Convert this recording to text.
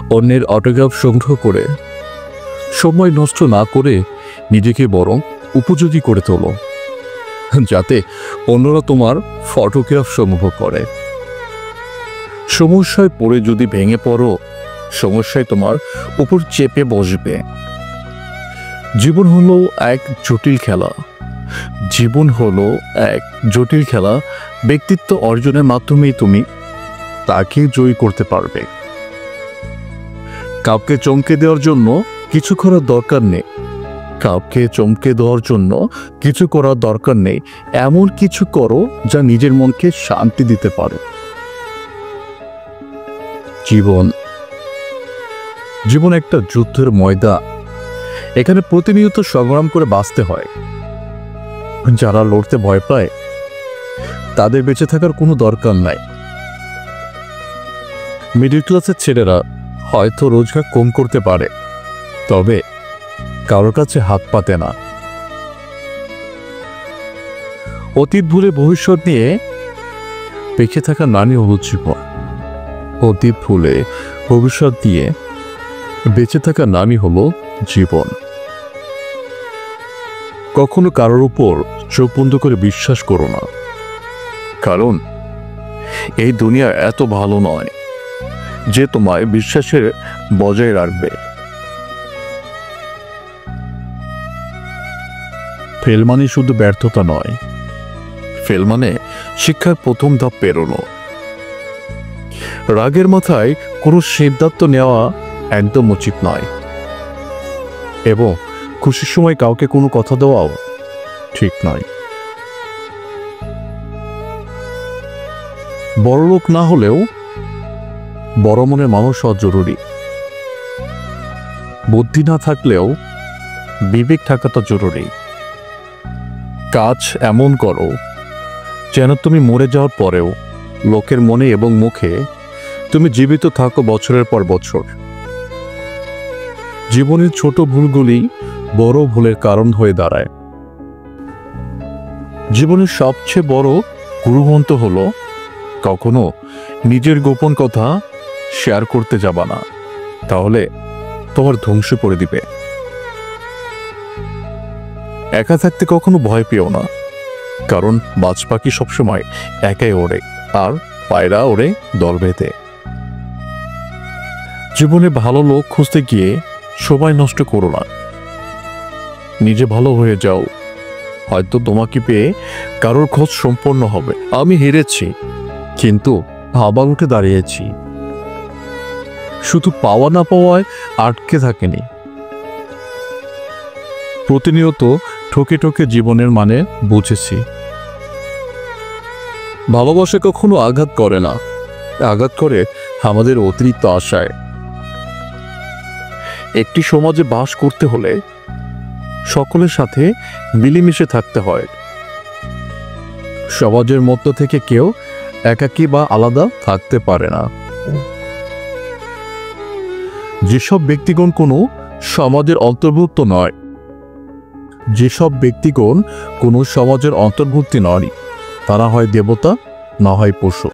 অন্যের অটোগ্রাফ সংগ্রহ করে সময় নষ্ট না করে নিজেকে বরং উপযোগী করে তোলো, যাতে অন্যরা তোমার ফটোগ্রাফ সংগ্রহ করে। সমস্যায় পড়ে যদি ভেঙে পড়ো, সমস্যায় তোমার উপর চেপে বসবে। জীবন হলো এক জটিল খেলা। জীবন হলো এক জটিল খেলা। ব্যক্তিত্ব অর্জনের মাধ্যমেই তুমি তাকে জয়ী করতে পারবে। কাউকে চমকে দেওয়ার জন্য কিছু করার দরকার নেই। কাউকে চমকে দেওয়ার জন্য কিছু করার দরকার নেই। এমন কিছু করো যা নিজের মনকে শান্তি দিতে পারে। জীবন একটা যুদ্ধের ময়দান। এখানে প্রতিনিয়ত সংগ্রাম করে বাঁচতে হয়। যারা লড়তে ভয় পায় তাদের বেঁচে থাকার কোনো দরকার নাই। মিডল ক্লাসের ছেলেরা হয়তো রোজগার কম করতে পারে, তবে কারোর কাছে হাত পাতে না। অতীত ভুলে ভবিষ্যৎ নিয়ে বেঁচে থাকা নানি হল জীবন। অতীত ভুলে ভবিষ্যৎ দিয়ে বেঁচে থাকা নামই হলো জীবন। কখনো কারোর উপর চোখ বন্ধ করে বিশ্বাস করো না, কারণ এই দুনিয়া এত ভালো নয় যে তোমায় বিশ্বাসের বজায় রাখবে। ফেল মানে শুধু ব্যর্থতা নয়, ফেল মানে শিক্ষার প্রথম ধাপ পেরোনো। রাগের মাথায় কোনো সিদ্ধান্ত নেওয়া একদম উচিত নয়, এবং খুশির সময় কাউকে কোনো কথা দেওয়াও ঠিক নয়। বড় লোক না হলেও বড় মনের মানুষ হওয়া জরুরি। বুদ্ধি না থাকলেও বিবেক থাকাটা জরুরি। কাজ এমন করো যেন তুমি মরে যাওয়ার পরেও লোকের মনে এবং মুখে তুমি জীবিত থাকো বছরের পর বছর। জীবনের ছোট ভুলগুলি বড় ভুলের কারণ হয়ে দাঁড়ায়। জীবনের সবচেয়ে বড় গুরুমন্ত্র হলো কখনো নিজের গোপন কথা শেয়ার করতে যাবা না, তাহলে তোমার ধ্বংস করে দিবে। একা থাকতে কখনো ভয় পেও না, কারণ বাজ পাখি সবসময় একাই ওড়ে, আর পায়রা ওড়ে দল বেঁধে। জীবনে ভালো লোক খুঁজতে গিয়ে সময় নষ্ট করো না, নিজে ভালো হয়ে যাও। হয়তো তোমাকে পেয়ে কারোর খোঁজ সম্পন্ন হবে। আমি হেরেছি, কিন্তু আবার উঠে দাঁড়িয়েছি। শুধু পাওয়া না পাওয়ায় আটকে থাকেনি। প্রতিনিয়ত ঠকে ঠকে জীবনের মানে বুঝেছি। ভালোবাসা কখনো আঘাত করে না, আঘাত করে আমাদের অতিরিক্ত আশায়। একটি সমাজে বাস করতে হলে সকলের সাথে মিলেমিশে থাকতে হয়। সমাজের মধ্য থেকে কেউ একাকী বা আলাদা থাকতে পারে না। যেসব ব্যক্তিগণ কোনো সমাজের অন্তর্ভুক্ত নয়, যেসব ব্যক্তিগণ কোনো সমাজের অন্তর্ভুক্তি নয়, তারা হয় দেবতা, না হয় পশু।